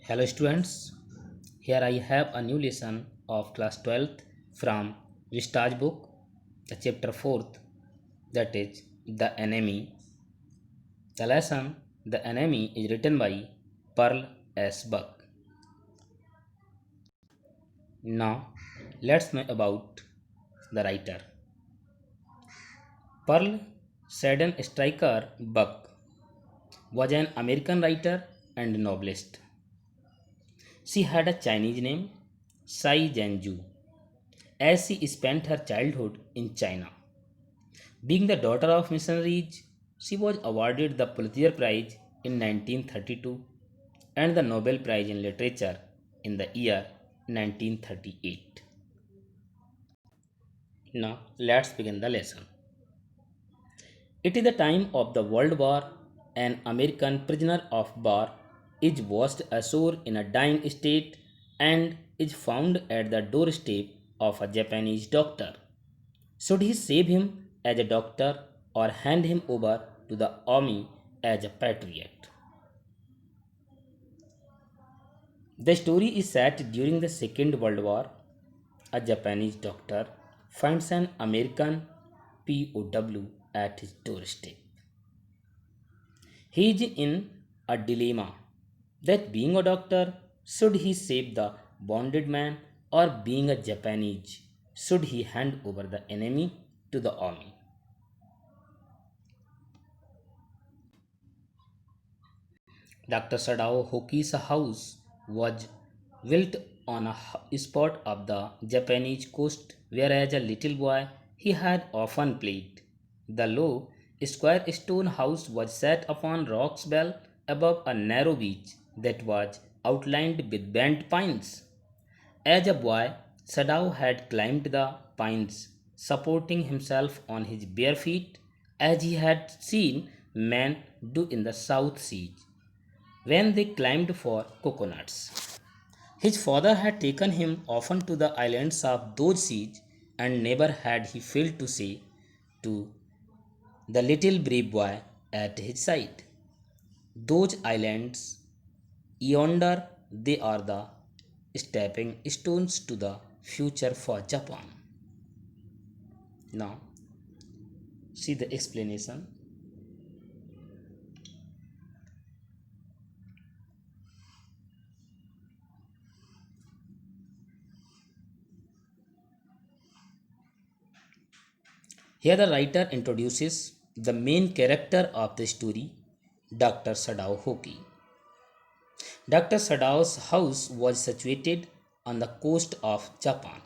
Hello students, here I have a new lesson of class 12th from Vistage book, the chapter 4th, that is The Enemy. The lesson The Enemy is written by Pearl S. Buck. Now let's know about the writer. Pearl Seddon Stryker Buck was an American writer and novelist. She had a Chinese name, Sai Zhenju, as she spent her childhood in China. Being the daughter of missionaries, she was awarded the Pulitzer Prize in 1932 and the Nobel Prize in Literature in the year 1938. Now, let's begin the lesson. It is the time of the World War. An American prisoner of war is washed ashore in a dying state and is found at the doorstep of a Japanese doctor. Should he save him as a doctor or hand him over to the army as a patriot? The story is set during the Second World War. A Japanese doctor finds an American POW at his doorstep. He is in a dilemma that being a doctor, should he save the wounded man, or being a Japanese, should he hand over the enemy to the army? Dr. Sadao Hoki's house was built on a spot of the Japanese coast where, as a little boy, he had often played. The low, square stone house was set upon rocks well above a narrow beach that was outlined with bent pines. As a boy, Sadao had climbed the pines, supporting himself on his bare feet, as he had seen men do in the South Seas when they climbed for coconuts. His father had taken him often to the islands of those seas, and never had he failed to say to the little brave boy at his side, "Those islands yonder, they are the stepping stones to the future for Japan." Now, see the explanation. Here the writer introduces the main character of the story, Dr. Sadao Hoki. Dr. Sadao's house was situated on the coast of Japan.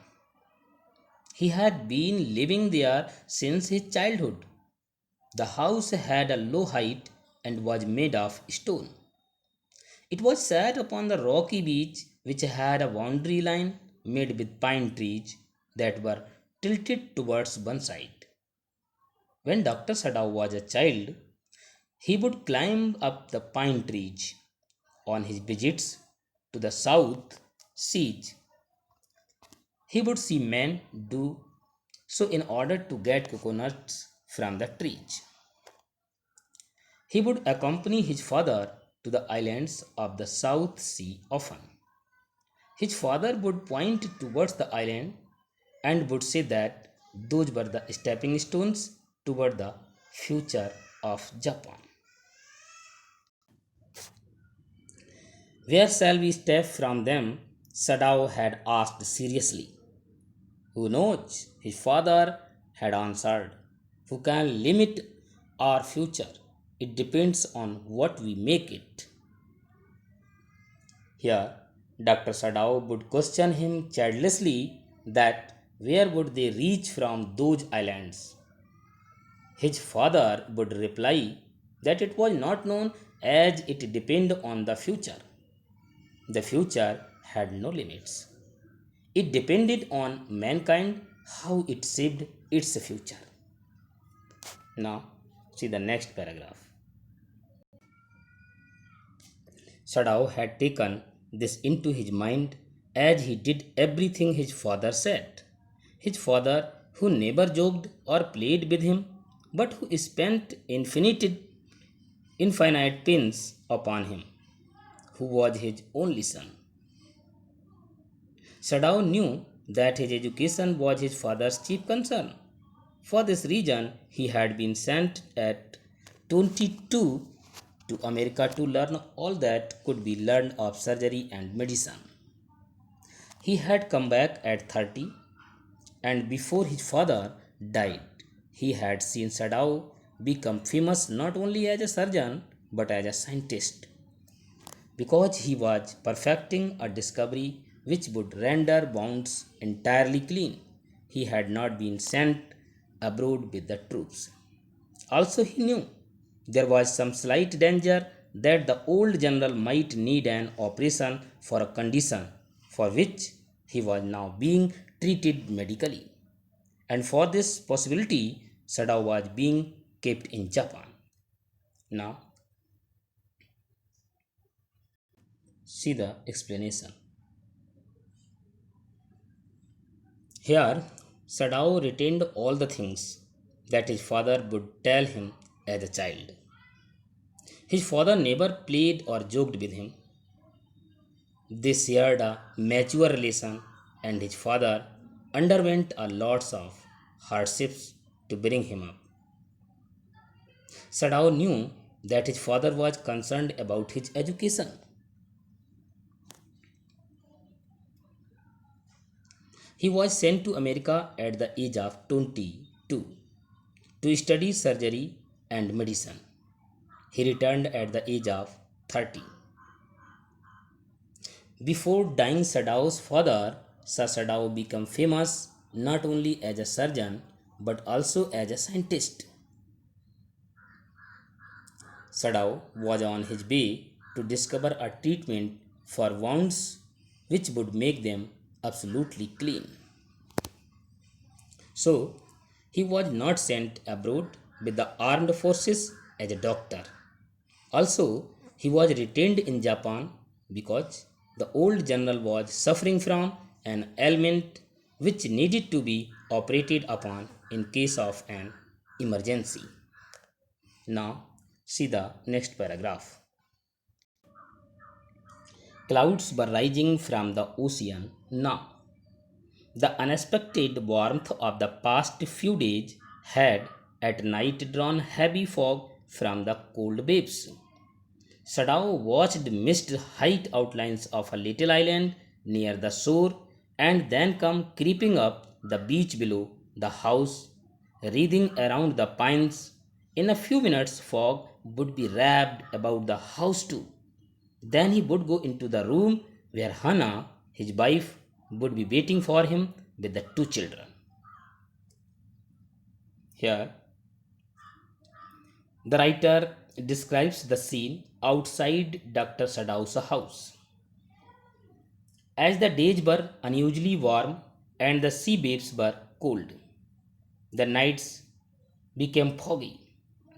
He had been living there since his childhood. The house had a low height and was made of stone. It was set upon the rocky beach, which had a boundary line made with pine trees that were tilted towards one side. When Dr. Sadao was a child, he would climb up the pine trees on his visits to the South Seas. He would see men do so in order to get coconuts from the trees. He would accompany his father to the islands of the South Sea often. His father would point towards the island and would say that those were the stepping stones toward the future of Japan. "Where shall we step from them?" Sadao had asked seriously. "Who knows?" his father had answered. "Who can limit our future? It depends on what we make it." Here, Dr. Sadao would question him childishly that where would they reach from those islands? His father would reply that it was not known, as it depended on the future. The future had no limits. It depended on mankind how it shaped its future. Now, see the next paragraph. Sadao had taken this into his mind as he did everything his father said. His father, who never joked or played with him, but who spent infinite pins upon him, who was his only son. Sadao knew that his education was his father's chief concern. For this reason, he had been sent at 22 to America to learn all that could be learned of surgery and medicine. He had come back at 30, and before his father died, he had seen Sadao become famous not only as a surgeon but as a scientist because he was perfecting a discovery which would render wounds entirely clean. He had not been sent abroad with the troops. Also, he knew there was some slight danger that the old general might need an operation for a condition for which he was now being treated medically. And for this possibility, Sadao was being kept in Japan. Now, see the explanation. Here, Sadao retained all the things that his father would tell him as a child. His father never played or joked with him. They shared a mature relation, and his father underwent a lots of hardships to bring him up. Sadao knew that his father was concerned about his education. He was sent to America at the age of 22 to study surgery and medicine. He returned at the age of 30. Before dying, Sadao's father saw Sadao become famous not only as a surgeon but also as a scientist. Sadao was on his way to discover a treatment for wounds which would make them absolutely clean. So, he was not sent abroad with the armed forces as a doctor. Also, he was retained in Japan because the old general was suffering from an ailment which needed to be operated upon in case of an emergency. Now, see the next paragraph. Clouds were rising from the ocean now. The unexpected warmth of the past few days had at night drawn heavy fog from the cold waves. Sadao watched mist height outlines of a little island near the shore and then come creeping up the beach below the house, wreathing around the pines. In a few minutes, fog would be wrapped about the house too. Then he would go into the room where Hannah, his wife, would be waiting for him with the two children. Here, the writer describes the scene outside Dr. Sadao's house. As the days were unusually warm and the sea waves were cold, the nights became foggy.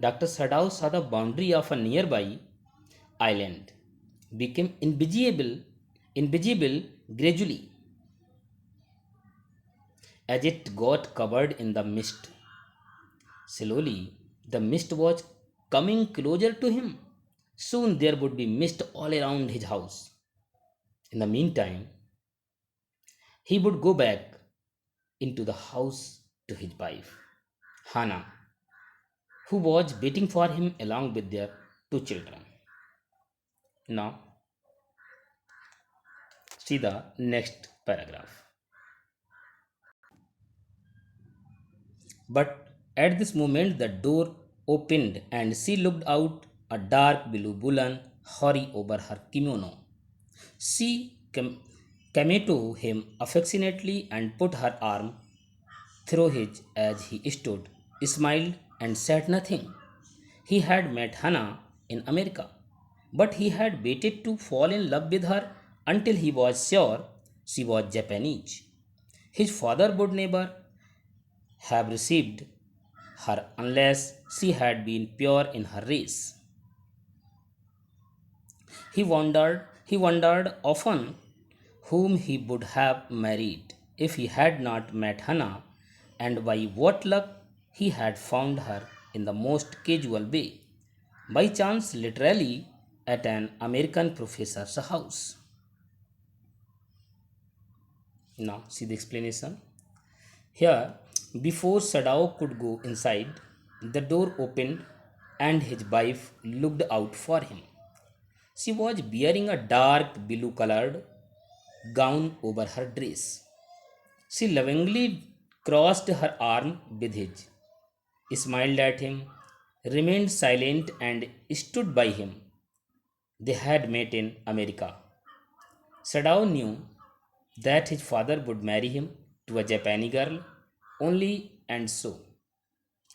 Dr. Sadao saw the boundary of a nearby island became invisible gradually as it got covered in the mist. Slowly, the mist was coming closer to him. Soon there would be mist all around his house. In the meantime, he would go back into the house to his wife, Hannah, who was waiting for him along with their two children. Now, see the next paragraph. But at this moment, the door opened and she looked out a dark blue woolen hori over her kimono. She came to him affectionately and put her arm through his as he stood, smiled, and said nothing. He had met Hannah in America, but he had waited to fall in love with her until he was sure she was Japanese. His father would never have received her unless she had been pure in her race. He wondered often whom he would have married if he had not met Hannah, and by what luck he had found her in the most casual way. By chance, literally, at an American professor's house. Now, see the explanation. Here, before Sadao could go inside, the door opened and his wife looked out for him. She was wearing a dark blue colored gown over her dress. She lovingly crossed her arm with his, smiled at him, remained silent, and stood by him. They had met in America. Sadao knew that his father would marry him to a Japanese girl only, and so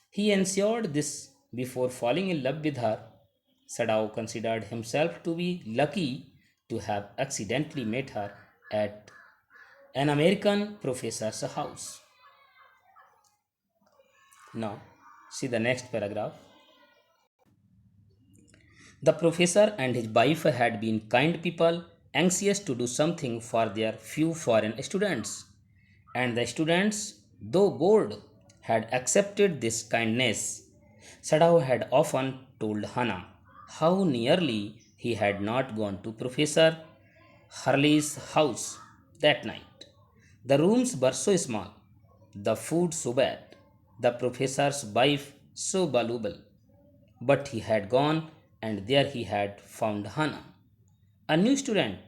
he ensured this before falling in love with her. Sadao considered himself to be lucky to have accidentally met her at an American professor's house. Now, see the next paragraph. The professor and his wife had been kind people, anxious to do something for their few foreign students. And the students, though bored, had accepted this kindness. Sadao had often told Hannah how nearly he had not gone to Professor Hurley's house that night. The rooms were so small, the food so bad, the professor's wife so voluble. But he had gone, and there he had found Hannah, a new student,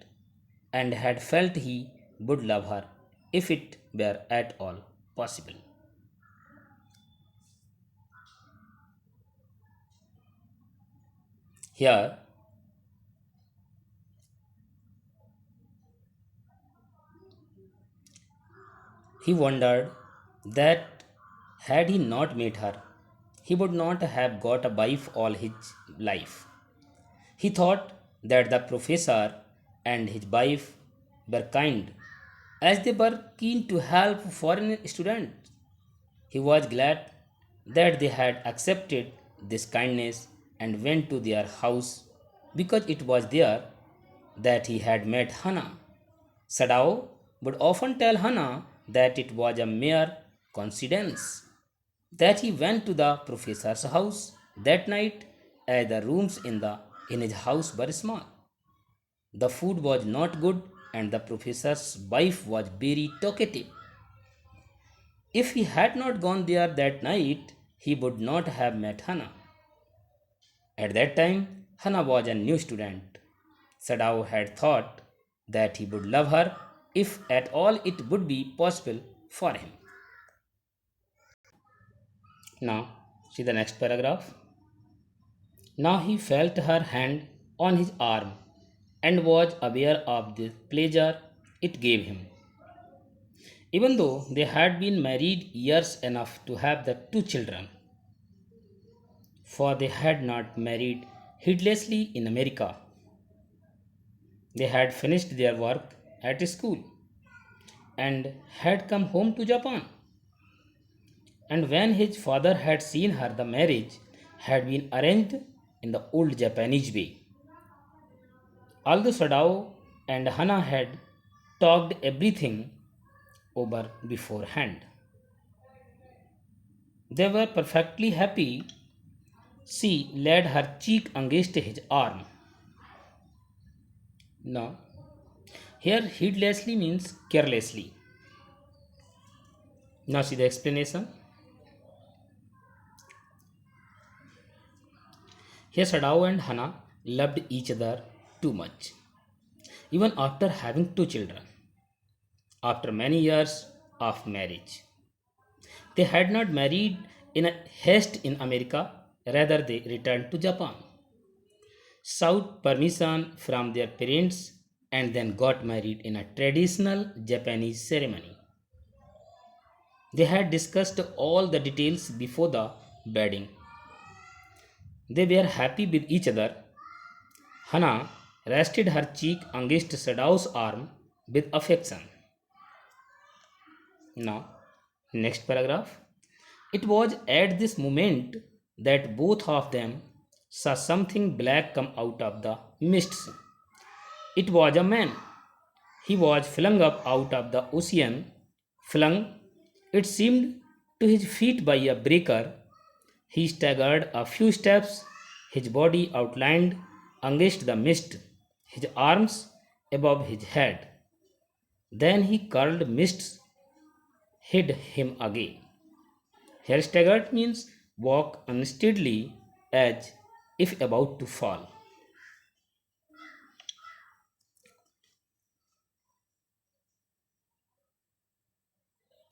and had felt he would love her if it were at all possible. Here, he wondered that had he not met her, he would not have got a wife all his life. He thought that the professor and his wife were kind, as they were keen to help foreign students. He was glad that they had accepted this kindness and went to their house because it was there that he had met Hannah. Sadao would often tell Hannah that it was a mere coincidence that he went to the professor's house that night, as the rooms in his house were small. The food was not good, and the professor's wife was very talkative. If he had not gone there that night, he would not have met Hannah. At that time, Hannah was a new student. Sadao had thought that he would love her if at all it would be possible for him. Now, see the next paragraph. Now he felt her hand on his arm and was aware of the pleasure it gave him. Even though they had been married years enough to have the two children, for they had not married heedlessly in America. They had finished their work at school and had come home to Japan. And when his father had seen her, the marriage had been arranged in the old Japanese way. Although Sadao and Hana had talked everything over beforehand, they were perfectly happy. She laid her cheek against his arm. Now, here heedlessly means carelessly. Now, see the explanation. Here, Sadao and Hana loved each other too much, even after having two children. After many years of marriage, they had not married in a haste in America, rather, they returned to Japan, sought permission from their parents, and then got married in a traditional Japanese ceremony. They had discussed all the details before the wedding. They were happy with each other. Hana rested her cheek against Sadao's arm with affection. Now, next paragraph. It was at this moment that both of them saw something black come out of the mists. It was a man. He was flung up out of the ocean, flung, it seemed, to his feet by a breaker. He staggered a few steps, his body outlined against the mist, his arms above his head. Then he curled mists, hid him again. Here staggered means walk unsteadily as if about to fall.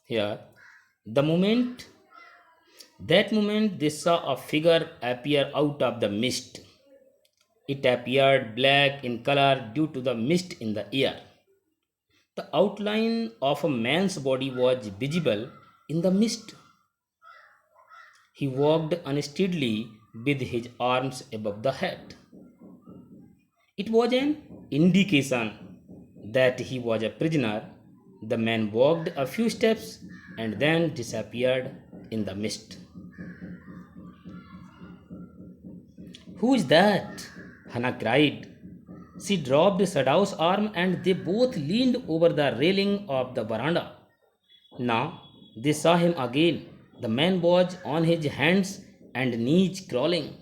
Here, the moment that moment they saw a figure appear out of the mist. It appeared black in color due to the mist in the air. The outline of a man's body was visible in the mist. He walked unsteadily with his arms above the head. It was an indication that he was a prisoner. The man walked a few steps and then disappeared in the mist. Who is that? Hannah cried. She dropped Sadau's arm and they both leaned over the railing of the veranda. Now they saw him again. The man was on his hands and knees crawling.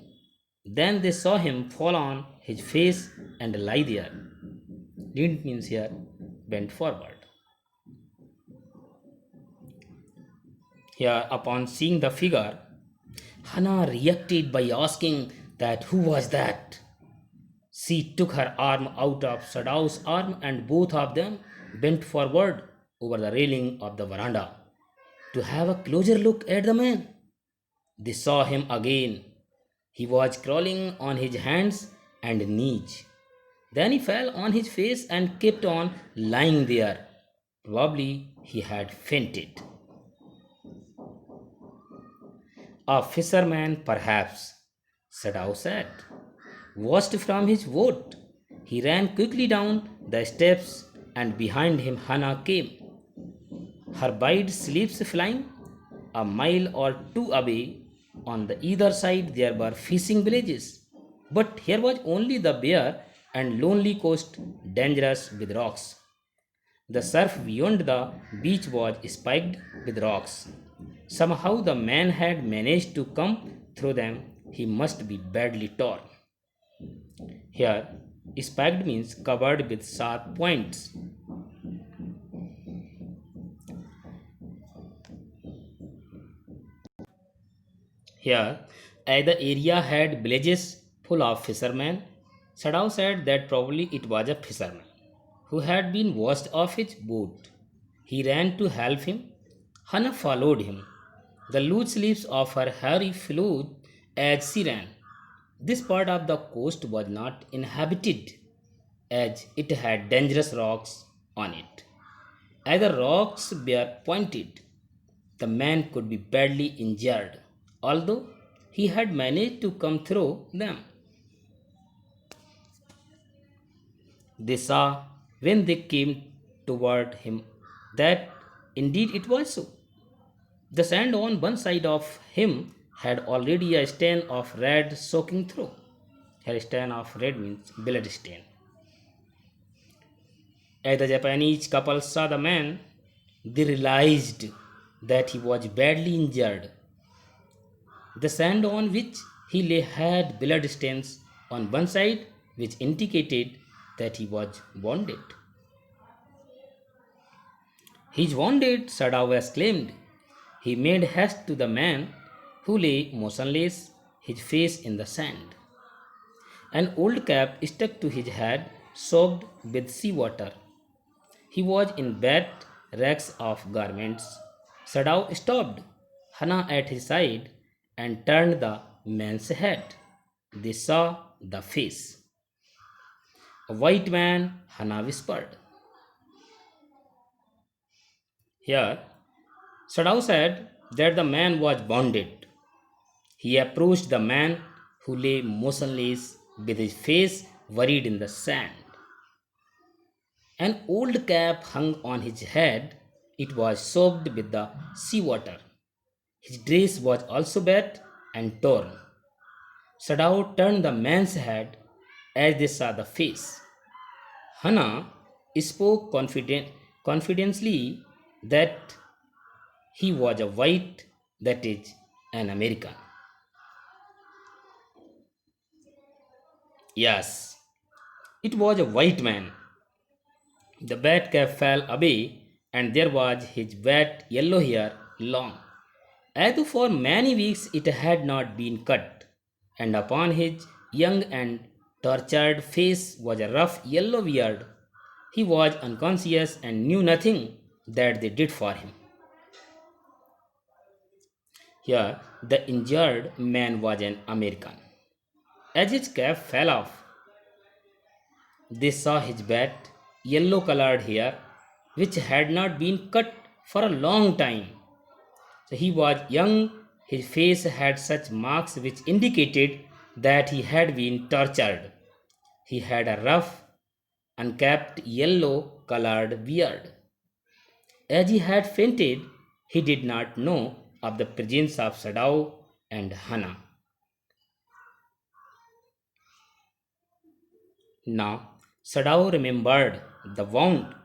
Then they saw him fall on his face and lie there. Leaned means here bent forward. Here, upon seeing the figure, Hannah reacted by asking that who was that? She took her arm out of Sadau's arm and both of them bent forward over the railing of the veranda to have a closer look at the man. They saw him again. He was crawling on his hands and knees. Then he fell on his face and kept on lying there. Probably he had fainted. A fisherman, perhaps, Sadao said. Washed from his boat, he ran quickly down the steps and behind him Hannah came. Her wide sleeves flying. A mile or two away, on the either side, there were fishing villages. But here was only the bare and lonely coast, dangerous with rocks. The surf beyond the beach was spiked with rocks. Somehow the man had managed to come through them. He must be badly torn. Here, spiked means covered with sharp points. Here, as the area had villages full of fishermen, Sadao said that probably it was a fisherman who had been washed off his boat. He ran to help him. Hannah followed him. The loose leaves of her hair flowed as she ran. This part of the coast was not inhabited, as it had dangerous rocks on it. As the rocks were pointed, the man could be badly injured, although he had managed to come through them. They saw when they came toward him that indeed it was so. The sand on one side of him had already a stain of red soaking through. Here, stain of red means blood stain. As the Japanese couple saw the man, they realized that he was badly injured. The sand on which he lay had blood stains on one side, which indicated that he was wounded. He's wounded, Sadao exclaimed. He made haste to the man who lay motionless, his face in the sand. An old cap stuck to his head, soaked with sea water. He was in bad rags of garments. Sadao stopped, Hannah at his side, and turned the man's head. They saw the face. A white man, Hannah whispered. Here, Sadao said that the man was wounded. He approached the man who lay motionless with his face buried in the sand. An old cap hung on his head. It was soaked with the sea water. His dress was also wet and torn. Sadao turned the man's head as they saw the face. Hannah spoke confidently that he was a white, that is, an American. Yes, it was a white man. The bat cap fell away, and there was his wet yellow hair long, as though for many weeks it had not been cut, and upon his young and tortured face was a rough yellow beard. He was unconscious and knew nothing that they did for him. Here, the injured man was an American. As his cap fell off, they saw his bat, yellow colored hair, which had not been cut for a long time. So he was young, his face had such marks which indicated that he had been tortured. He had a rough, uncapped yellow colored beard. As he had fainted, he did not know of the presence of Sadao and Hannah. Now, Sadao remembered the wound,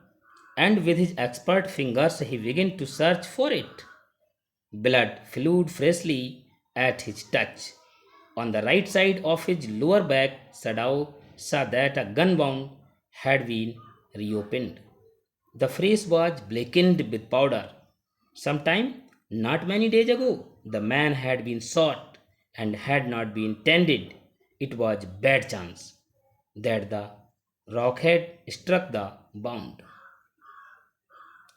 and with his expert fingers he began to search for it. Blood flowed freshly at his touch. On the right side of his lower back, Sadao saw that a gun wound had been reopened. The face was blackened with powder. Sometime, not many days ago, the man had been shot and had not been tended. It was bad chance that the rock had struck the wound.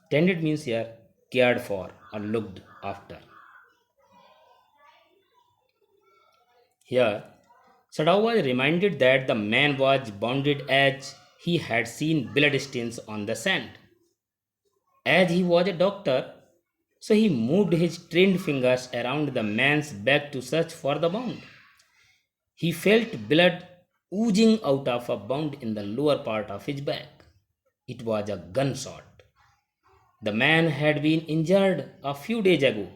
Tended means here cared for or looked after. Here, Sadao was reminded that the man was bounded as he had seen blood stains on the sand. As he was a doctor, so he moved his trained fingers around the man's back to search for the wound. He felt blood oozing out of a wound in the lower part of his back. It was a gunshot. The man had been injured a few days ago.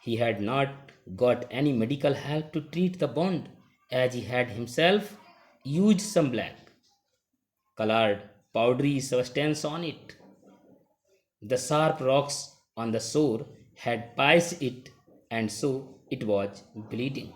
He had not got any medical help to treat the wound, as he had himself used some black, colored, powdery substance on it. The sharp rocks on the shore had pierced it, and so it was bleeding.